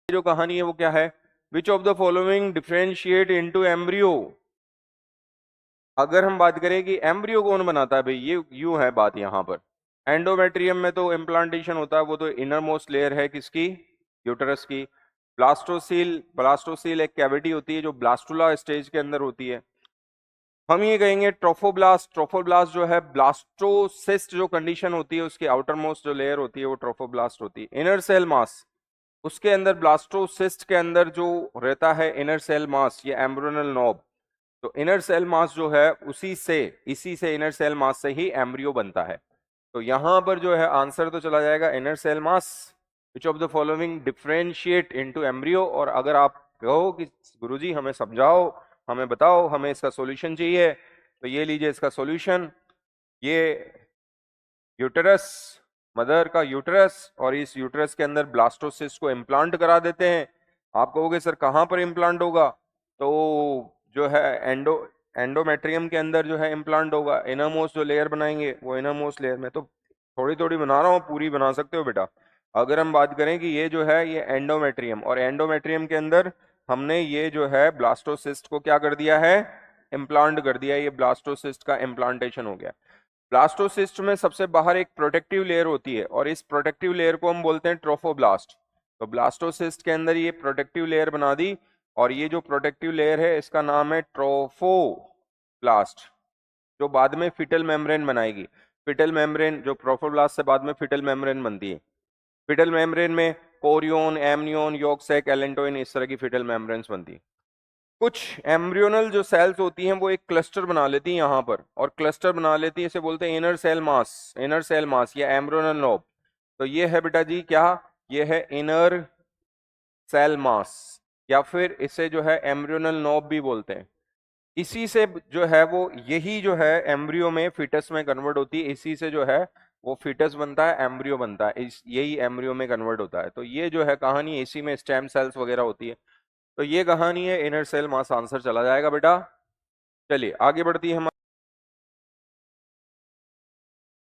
जो कहानी है वो क्या है, विच of the following differentiate into embryo. अगर हम बात करें कि एम्ब्रियो कौन बनाता है भाई, ये यूं है बात यहाँ पर। एंडोमेट्रियम में तो इम्प्लांटेशन होता है, वो तो इनर मोस्ट लेयर है किसकी, यूटरस की। ब्लास्टोसील, ब्लास्टोसील एक कैविटी होती है जो ब्लास्टुला स्टेज के अंदर होती है। हम ये कहेंगे ट्रोफोब्लास्ट, ट्रोफोब्लास्ट जो है ब्लास्टोसिस्ट जो कंडीशन होती है उसकी आउटर मोस्ट जो लेयर होती है वो ट्रोफोब्लास्ट होती है। इनर सेल मास, उसके अंदर ब्लास्टोसिस्ट के अंदर जो रहता है इनर सेल मास, ये एम्ब्रियोनल नॉब। तो इनर सेल मास जो है इसी से इनर सेल मास से ही एम्ब्रियो बनता है। तो यहां पर जो है आंसर तो चला जाएगा inner cell mass. Which of the following differentiate into embryo. और अगर आप कहो कि गुरुजी हमें समझाओ, हमें बताओ, हमें इसका सॉल्यूशन चाहिए, तो ये लीजिए इसका सॉल्यूशन। ये यूटेरस, मदर का यूटेरस, और इस यूटेरस के अंदर ब्लास्टोसिस्ट को इम्प्लांट करा देते हैं। आप कहोगे सर कहाँ पर इम्प्लांट होगा, तो जो है एंडोमेट्रियम के अंदर जो है इम्प्लांट होगा। इनरमोस्ट जो लेयर बनाएंगे वो इनरमोस्ट लेयर में, तो थोड़ी थोड़ी बना रहा हूँ, पूरी बना सकते हो बेटा। अगर हम बात करें कि ये जो है ये एंडोमेट्रियम, और एंडोमेट्रियम के अंदर हमने ये जो है ब्लास्टोसिस्ट को क्या कर दिया है, इम्प्लांट कर दिया। ये ब्लास्टोसिस्ट का इम्प्लांटेशन हो गया। ब्लास्टोसिस्ट में सबसे बाहर एक प्रोटेक्टिव लेयर होती है और इस प्रोटेक्टिव लेयर को हम बोलते हैं ट्रोफोब्लास्ट। तो ब्लास्टोसिस्ट के अंदर ये प्रोटेक्टिव लेयर बना दी, और ये जो प्रोटेक्टिव लेयर है इसका नाम है ट्रोफोब्लास्ट, जो बाद में फिटल मेम्ब्रेन बनाएगी। फिटल मेम्ब्रेन जो प्रोफोब्लास्ट से बाद में फिटल मेम्ब्रेन बनती है। फिटल मेम्ब्रेन में chorion, amnion, yolk sac, allantois, इस तरह की फिटल मेम्ब्रेन्स बनती है। कुछ एम्ब्रियोनल जो सेल्स होती हैं वो एक क्लस्टर बना लेती हैं यहाँ पर, और क्लस्टर बना लेती है, इसे बोलते हैं inner cell mass. Inner cell mass या एम्ब्रियोनल नोब। तो ये है बेटा जी क्या, ये है इनर सेल मास, या फिर इसे जो है एम्ब्रियोनल नोब भी बोलते हैं। इसी से जो है वो, यही जो है एम्ब्रियो में फिटस में कन्वर्ट होती है। इसी से जो है वो फिटस बनता है, एम्ब्रियो बनता है, यही एम्ब्रियो में कन्वर्ट होता है। तो ये जो है कहानी, इसी में स्टेम सेल्स वगैरह होती है। तो ये कहानी है इनर सेल मास, आंसर चला जाएगा बेटा। चलिए आगे बढ़ती है हमारी